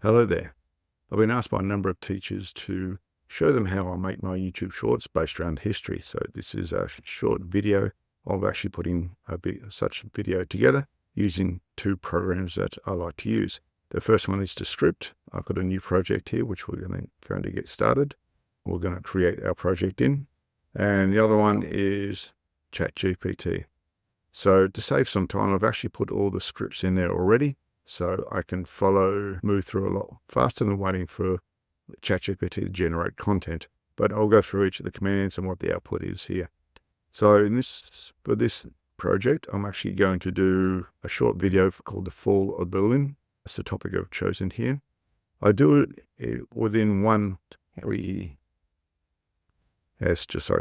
Hello there. I've been asked by a number of teachers to show them how I make my YouTube shorts based around history. So this is a short video of actually putting such a video together using two programs that I like to use. The first one is Descript. I've got a new project here, which we're going to get started. We're going to create our project in. And the other one is ChatGPT. So to save some time, I've actually put all the scripts in there already, so I can move through a lot faster than waiting for ChatGPT to generate content. But I'll go through each of the commands and what the output is here. So for this project, I'm actually going to do a short video called The Fall of Berlin. That's the topic I've chosen here. I do it within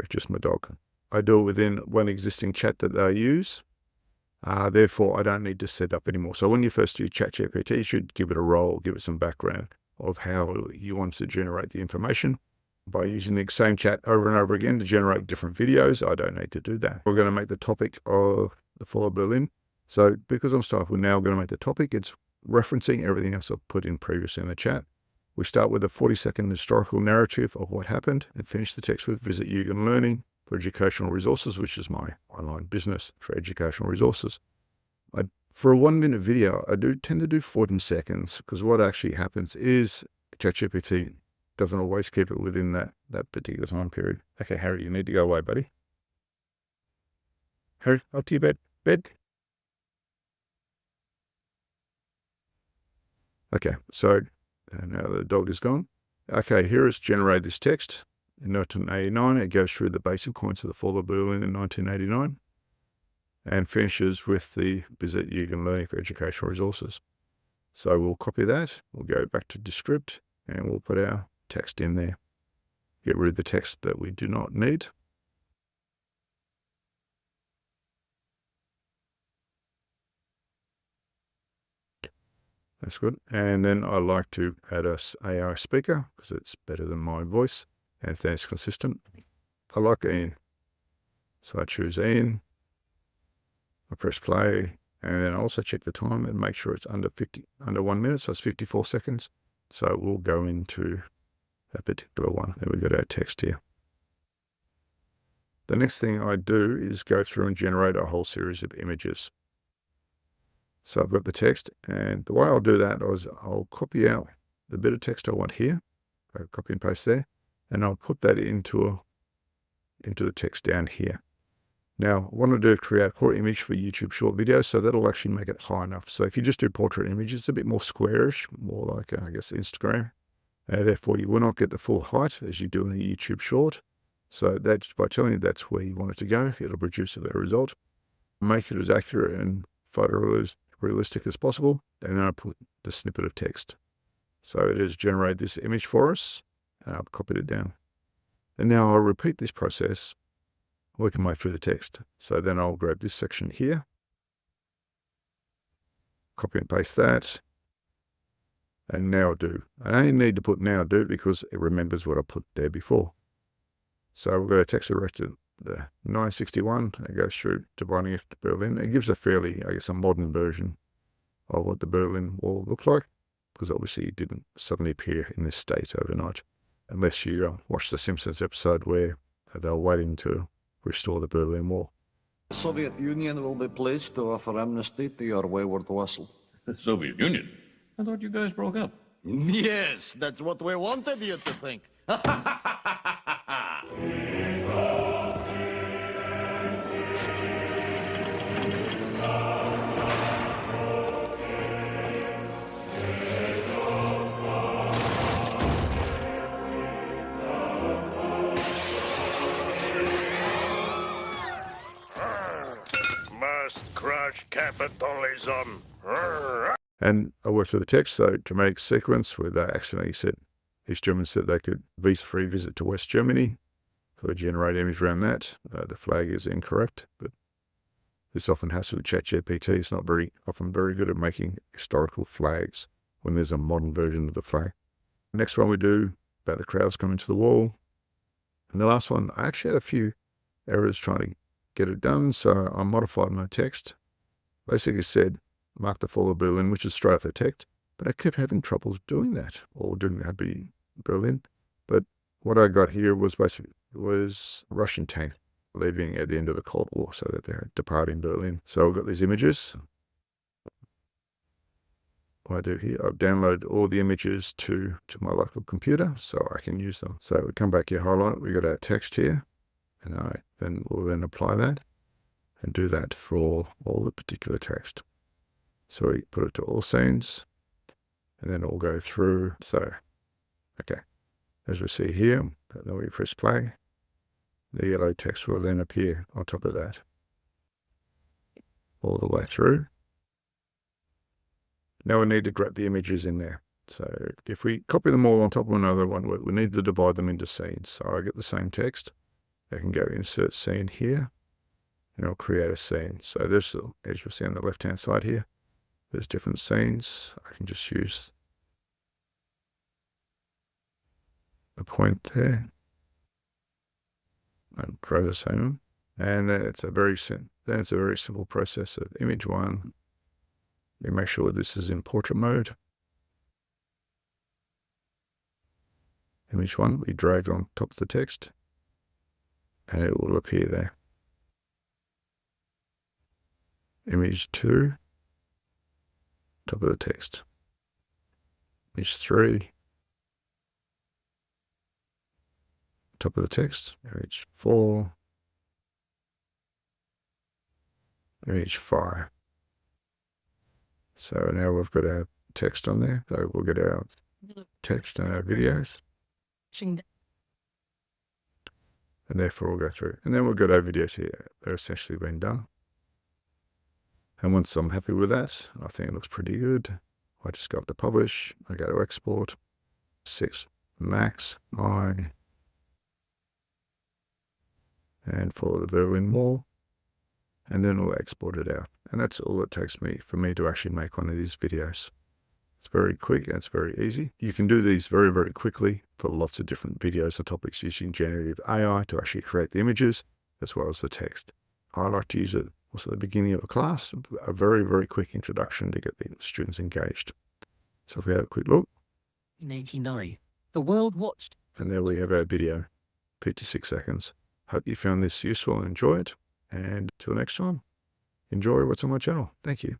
just my dog. I do it within one existing chat that I use. Therefore, I don't need to set up anymore. So when you first use ChatGPT, you should give it a role, give it some background of how you want to generate the information. By using the same chat over and over again to generate different videos, I don't need to do that. We're going to make the topic of the fall of Berlin. So because I'm now going to make the topic, it's referencing everything else I've put in previously in the chat. We start with a 40-second historical narrative of what happened and finish the text with visit Yugen Learning for educational resources, which is my online business for educational resources. For a 1-minute video, I do tend to do 14 seconds because what actually happens is ChatGPT doesn't always keep it within that particular time period. Okay, Harry, you need to go away, buddy. Harry, up to your bed. Bed. Okay, so now the dog is gone. Okay, here is generate this text. In 1989, it goes through the basic points of the fall of Berlin in 1989 and finishes with the visit Yugen Learning for educational resources. So we'll copy that. We'll go back to Descript and we'll put our text in there. Get rid of the text that we do not need. That's good. And then I like to add a AI speaker because it's better than my voice and then it's consistent. I like Ian. So I choose Ian. I press play and then I also check the time and make sure it's under 1 minute. So it's 54 seconds. So we'll go into that particular one. Then we've got our text here. The next thing I do is go through and generate a whole series of images. So I've got the text, and the way I'll do that is I'll copy out the bit of text I want here. I'll copy and paste there, and I'll put that into the text down here. Now, I want to do create a core image for YouTube short videos, so that'll actually make it high enough. So if you just do portrait images, it's a bit more squarish, more like, I guess, Instagram. Therefore, you will not get the full height as you do in a YouTube short. So that's by telling you that's where you want it to go, it'll produce a better result. Make it as accurate and photorealistic as possible, and then I put the snippet of text. So it has generated this image for us, and I've copied it down. And now I'll repeat this process, working my way through the text. So then I'll grab this section here, copy and paste that, and now do. I only need to put now do because it remembers what I put there before. So we'll go to text directed the 961, it goes through dividing it to Berlin. It gives a fairly, I guess, a modern version of what the Berlin Wall looked like, because obviously it didn't suddenly appear in this state overnight, unless you watch the Simpsons episode where they were waiting to restore the Berlin Wall. The Soviet Union will be pleased to offer amnesty to your wayward vassal. The Soviet Union? I thought you guys broke up. Yes, that's what we wanted you to think. Must crush capitalism. And I worked through the text, so dramatic sequence where they accidentally said, East Germans said they could free visit to West Germany. So I generate image around that. The flag is incorrect, but this often has to with ChatGPT. It's not often very good at making historical flags when there's a modern version of the flag. The next one we do about the crowds coming to the wall. And the last one, I actually had a few errors trying to get it done, so I modified my text. Basically said, mark the fall of Berlin, which is straight off the text, But I kept having troubles doing that, or didn't have to be Berlin. But what I got here was basically Russian tank leaving at the end of the Cold War, so that they're departing Berlin. So I've got these images. What I do here, I've downloaded all the images to my local computer so I can use them. So we come back here, highlight, we got our text here, and we'll apply that and do that for all the particular text. So we put it to all scenes, and then it'll go through. So, okay, as we see here, then we press play, the yellow text will then appear on top of that all the way through. Now we need to grab the images in there. So if we copy them all on top of another one, we need to divide them into scenes. So I get the same text. I can go insert scene here, and I'll create a scene. So this, as you'll see on the left-hand side here, there's different scenes. I can just use a point there and create a scene. And then it's a very simple process of image one. We make sure this is in portrait mode. Image one, we drag on top of the text, and it will appear there. Image two, top of the text. Image three, top of the text. Image four, image five. So now we've got our text on there. So we'll get our text and our videos. And therefore we'll go through. And then we'll get our videos here. They're essentially been done. And once I'm happy with that, I think it looks pretty good. I just go up to publish. I go to export. 6 max 9. And follow the Berlin Wall. And then we'll export it out. And that's all it takes for me to actually make one of these videos. It's very quick and it's very easy. You can do these very, very quickly for lots of different videos and topics using generative AI to actually create the images as well as the text. I like to use it also at the beginning of a class, a very, very quick introduction to get the students engaged. So if we have a quick look. In 1989, the world watched. And there we have our video, 56 seconds. Hope you found this useful and enjoy it. And till next time, enjoy what's on my channel. Thank you.